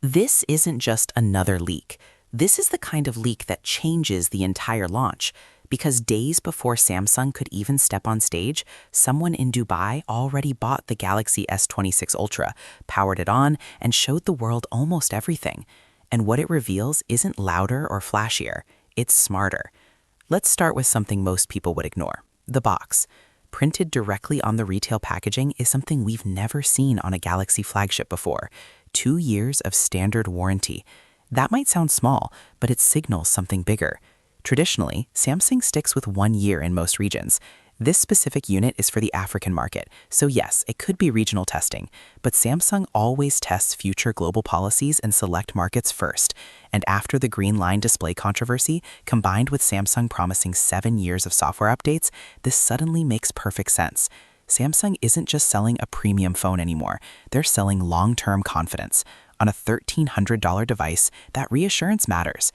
This isn't just another leak. This is the kind of leak that changes the entire launch, because days before Samsung could even step on stage, someone in Dubai already bought the Galaxy S26 Ultra, powered it on, and showed the world almost everything. And what it reveals isn't louder or flashier, it's smarter. Let's start with something most people would ignore: the box. Printed directly on the retail packaging is something we've never seen on a Galaxy flagship before. 2 years of standard warranty. That might sound small, but it signals something bigger. Traditionally, Samsung sticks with 1 year in most regions. This specific unit is for the African market, so yes, it could be regional testing, but Samsung always tests future global policies in select markets first. And after the green line display controversy, combined with Samsung promising 7 years of software updates, this suddenly makes perfect sense. Samsung isn't just selling a premium phone anymore, they're selling long-term confidence. On a $1,300 device, that reassurance matters.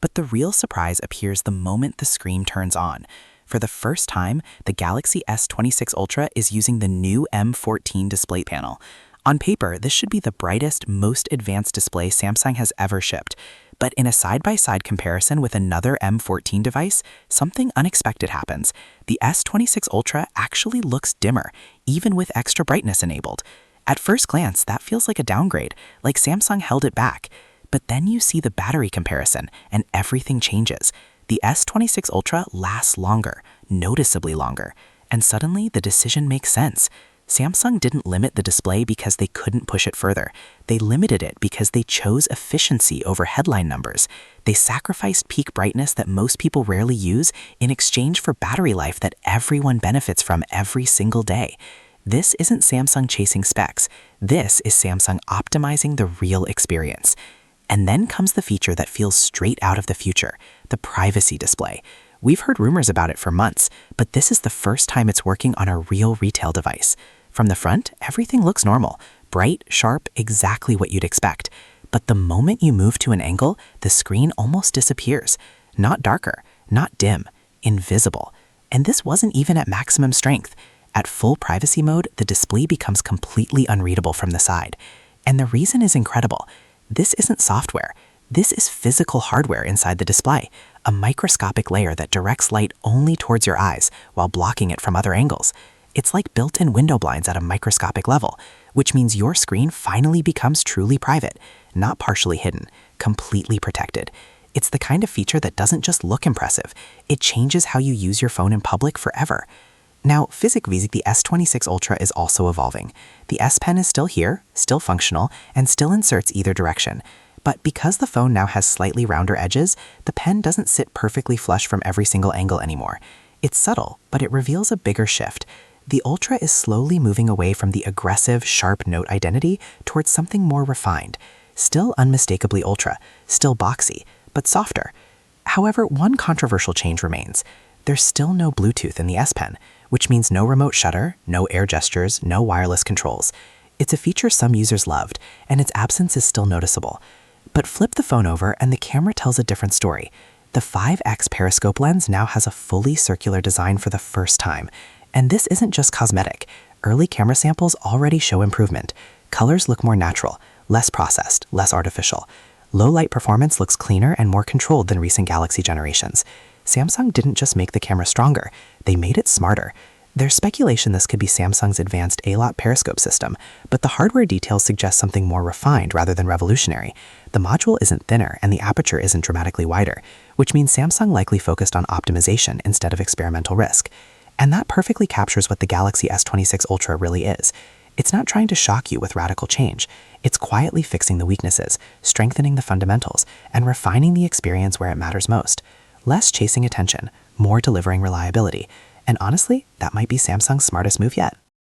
But the real surprise appears the moment the screen turns on. For the first time, the Galaxy S26 Ultra is using the new M14 display panel. On paper, this should be the brightest, most advanced display Samsung has ever shipped. But in a side-by-side comparison with another M14 device, something unexpected happens. The S26 Ultra actually looks dimmer, even with extra brightness enabled. At first glance, that feels like a downgrade, like Samsung held it back. But then you see the battery comparison, and everything changes. The S26 Ultra lasts longer, noticeably longer, and suddenly the decision makes sense. Samsung didn't limit the display because they couldn't push it further. They limited it because they chose efficiency over headline numbers. They sacrificed peak brightness that most people rarely use in exchange for battery life that everyone benefits from every single day. This isn't Samsung chasing specs. This is Samsung optimizing the real experience. And then comes the feature that feels straight out of the future: the privacy display. We've heard rumors about it for months, but this is the first time it's working on a real retail device. From the front, everything looks normal, bright, sharp, exactly what you'd expect. But the moment you move to an angle, the screen almost disappears. Not darker, not dim, invisible. And this wasn't even at maximum strength. At full privacy mode, the display becomes completely unreadable from the side. And the reason is incredible. This isn't software. This is physical hardware inside the display, a microscopic layer that directs light only towards your eyes while blocking it from other angles. It's like built-in window blinds at a microscopic level, which means your screen finally becomes truly private, not partially hidden, completely protected. It's the kind of feature that doesn't just look impressive, it changes how you use your phone in public forever. Now, physically, the S26 Ultra is also evolving. The S Pen is still here, still functional, and still inserts either direction. But because the phone now has slightly rounder edges, the pen doesn't sit perfectly flush from every single angle anymore. It's subtle, but it reveals a bigger shift. The Ultra is slowly moving away from the aggressive, sharp note identity towards something more refined. Still unmistakably Ultra, still boxy, but softer. However, one controversial change remains. There's still no Bluetooth in the S Pen, which means no remote shutter, no air gestures, no wireless controls. It's a feature some users loved, and its absence is still noticeable. But flip the phone over and the camera tells a different story. The 5x periscope lens now has a fully circular design for the first time. And this isn't just cosmetic. Early camera samples already show improvement. Colors look more natural, less processed, less artificial. Low light performance looks cleaner and more controlled than recent Galaxy generations. Samsung didn't just make the camera stronger, they made it smarter. There's speculation this could be Samsung's advanced ALoP periscope system, but the hardware details suggest something more refined rather than revolutionary. The module isn't thinner and the aperture isn't dramatically wider, which means Samsung likely focused on optimization instead of experimental risk. And that perfectly captures what the Galaxy S26 Ultra really is. It's not trying to shock you with radical change. It's quietly fixing the weaknesses, strengthening the fundamentals, and refining the experience where it matters most. Less chasing attention, more delivering reliability. And honestly, that might be Samsung's smartest move yet.